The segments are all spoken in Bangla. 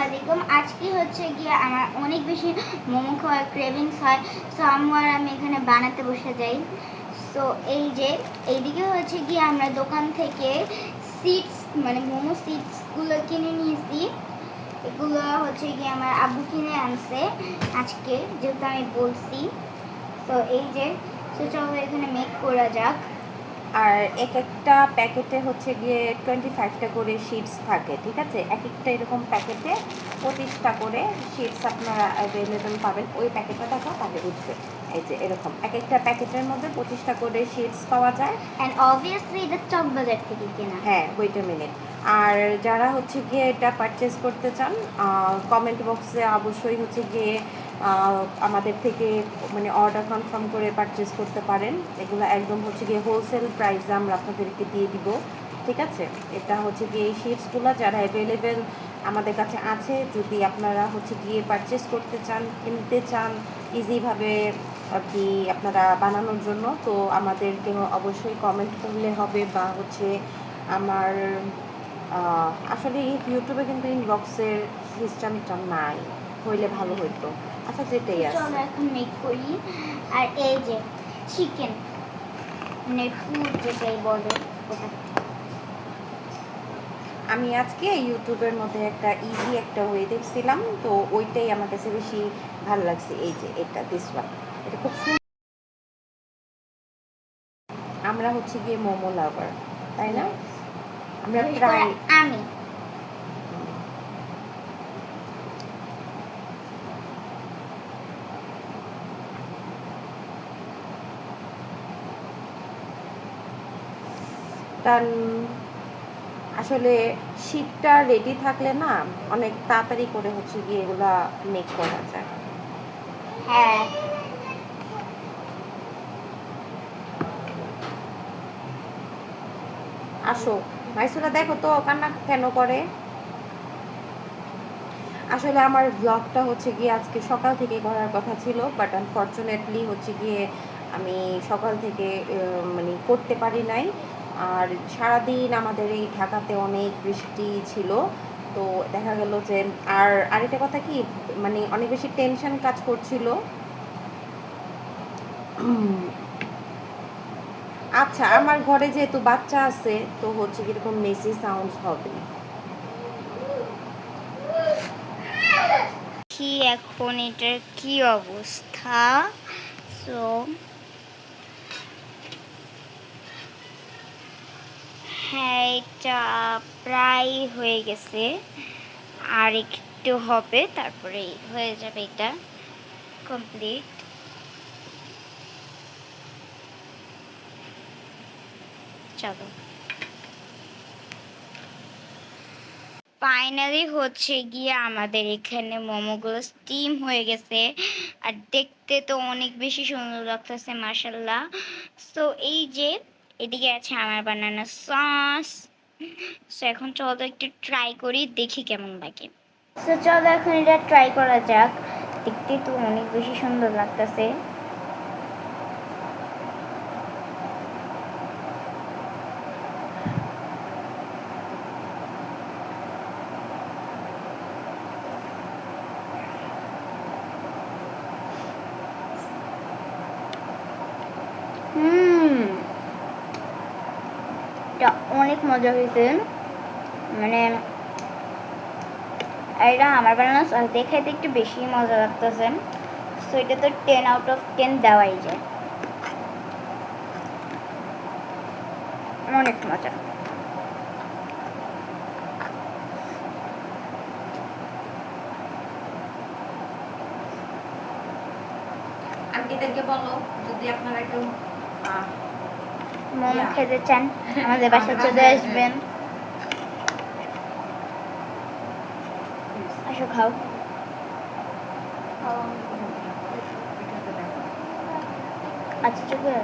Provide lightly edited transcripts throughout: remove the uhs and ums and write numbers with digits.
আলাইকুম। আজকে হচ্ছে গিয়ে আমার অনেক বেশি মোমো খাওয়ার ক্রেভিংস হয়। সো আমি এখানে বানাতে বসে যাই। সো এই যে এইদিকে হচ্ছে গিয়ে আমরা দোকান থেকে সিডস মানে মোমো সিডসগুলো কিনে নিয়েছি। এগুলো হচ্ছে গিয়ে আমার আব্বু কিনে আনছে আজকে, যেহেতু আমি বলছি। তো এই যে চলো এখানে মেক করা যাক। আর এক একটা প্যাকেটে হচ্ছে গিয়ে 25টা করে শিটস থাকে, ঠিক আছে? এক একটা এরকম প্যাকেটে 25টা করে শিটস আপনারা অ্যাভেলেবেল পাবেন। ওই প্যাকেটটা দেখো তাহলে বুঝবে। এই যে এরকম এক একটা প্যাকেটের মধ্যে 25টা করে শিটস পাওয়া যায়। অ্যান্ড অবভিয়াসলি এটা চকবাজার থেকে কেনা। হ্যাঁ, ওয়েট আ মিনিট। আর যারা হচ্ছে গিয়ে এটা পারচেস করতে চান, কমেন্ট বক্সে অবশ্যই হচ্ছে গিয়ে আমাদের থেকে মানে অর্ডার কনফার্ম করে পারচেস করতে পারেন। এগুলো একদম হচ্ছে গিয়ে হোলসেল প্রাইসে আমরা আপনাদেরকে দিয়ে দিব, ঠিক আছে? এটা হচ্ছে গিয়ে এই শিটসগুলো যারা অ্যাভেলেবেল আমাদের কাছে আছে, যদি আপনারা হচ্ছে গিয়ে পারচেস করতে চান, কিনতে চান ইজিভাবে আর কি আপনারা বানানোর জন্য, তো আমাদেরকে অবশ্যই কমেন্ট করলে হবে। বা হচ্ছে আমার আসলে ইউটিউবে কিন্তু ইনবক্সের সিস্টেমটা নাই, হইলে ভালো হইতো। আচ্ছা, যেটাই আছে। চলো এখন মেক করি। আর এই যে চিকেন মানে ফুড যেটাই বলে ওটা। আমি আজকে ইউটিউবের মধ্যে একটা ইজি একটা ওয়ে দেখছিলাম, তো ওইটাই আমার কাছে বেশি ভালো লাগছে। এই যে এটা দিস ওয়ান, এটা খুব সুন্দর। আমরা হচ্ছে গিয়ে মোমো লাভার, তাই না? আমরা বিশেষ করে প্রায় আমি কারণ আসলে শীতটা রেডি থাকলে না অনেক তাড়াতাড়ি করে হচ্ছে গিয়ে এগুলা মেক করা যায়। হ্যাঁ আসো মাইসুরা, দেখো তো কান্না কেন করে। আসলে আমার ব্লগটা হচ্ছে গিয়ে আজকে সকাল থেকে করার কথা ছিল, বাট আনফর্চুনেটলি হচ্ছে গিয়ে আমি সকাল থেকে মানে করতে পারি নাই। আর সারাদিন আমাদের এই ঢাকাতে অনেক বৃষ্টি ছিল, তো দেখা গেল যে আর আরেকটা কথা কি, মানে অনেক বেশি টেনশন কাজ করছিল। আচ্ছা, আমার ঘরে যেহেতু বাচ্চা আছে, তো হচ্ছে কিরকম মেসি সাউন্ড হবে। কি এখন এটার কি অবস্থা? সো হ্যাঁ, এটা প্রায় হয়ে গেছে, আর একটু হবে, তারপরে হয়ে যাবে এটা কমপ্লিট। চলো ফাইনালি হচ্ছে গিয়ে আমাদের এখানে মোমোগুলো স্টিম হয়ে গেছে, আর দেখতে তো অনেক বেশি সুন্দর লাগতেছে মাশাল্লাহ। সো এই যে এদিকে আছে আমার বানানো সস। সো এখন চলো একটু ট্রাই করি, দেখি কেমন লাগে। সো চলো এখন এটা ট্রাই করা যাক। দেখতে তো অনেক বেশি সুন্দর লাগতেছে। এটা অনেক মজা হয়েছে, মানে এটা আমার বানানো সস দিয়ে খাইতে একটু বেশি মজা লাগতেছে। সো এটা তো 10 আউট অফ 10 দেওয়াই যায়, অনেক মজা। আন্টিদেরকে বলো যদি আপনারা একটু মোমো খেতে চান আমাদের বাসায় চলে আসবেন। আসো খাও। আচ্ছা চুপে,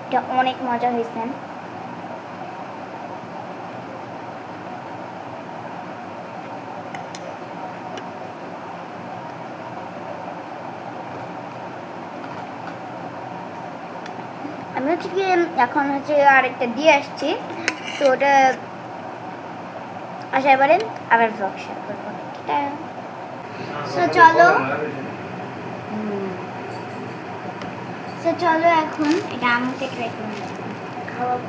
এটা অনেক মজা হয়েছে। আমি হচ্ছে কি এখন হচ্ছে আরেকটা দিয়ে আসছি, তো ওটা আশা করেন আবার ব্লগ শেয়ার করবো। সো চলো এখন এটা আমাকে ট্রাই করে খাওয়াবো।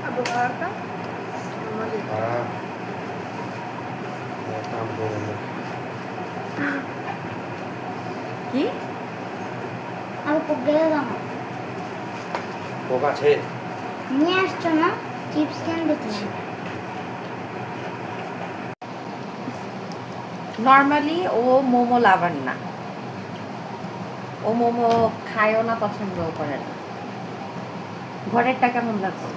আবু খাওয়াটা কি আমি খুব গেলে দামা পোক আছে নিয়ে আসছো না চিপস কেন দেখছি। নর্মালি ও মোমো লাভার না, ও মোমো খায়ও না, পছন্দও করে না। ঘরেরটা কেমন লাগছে?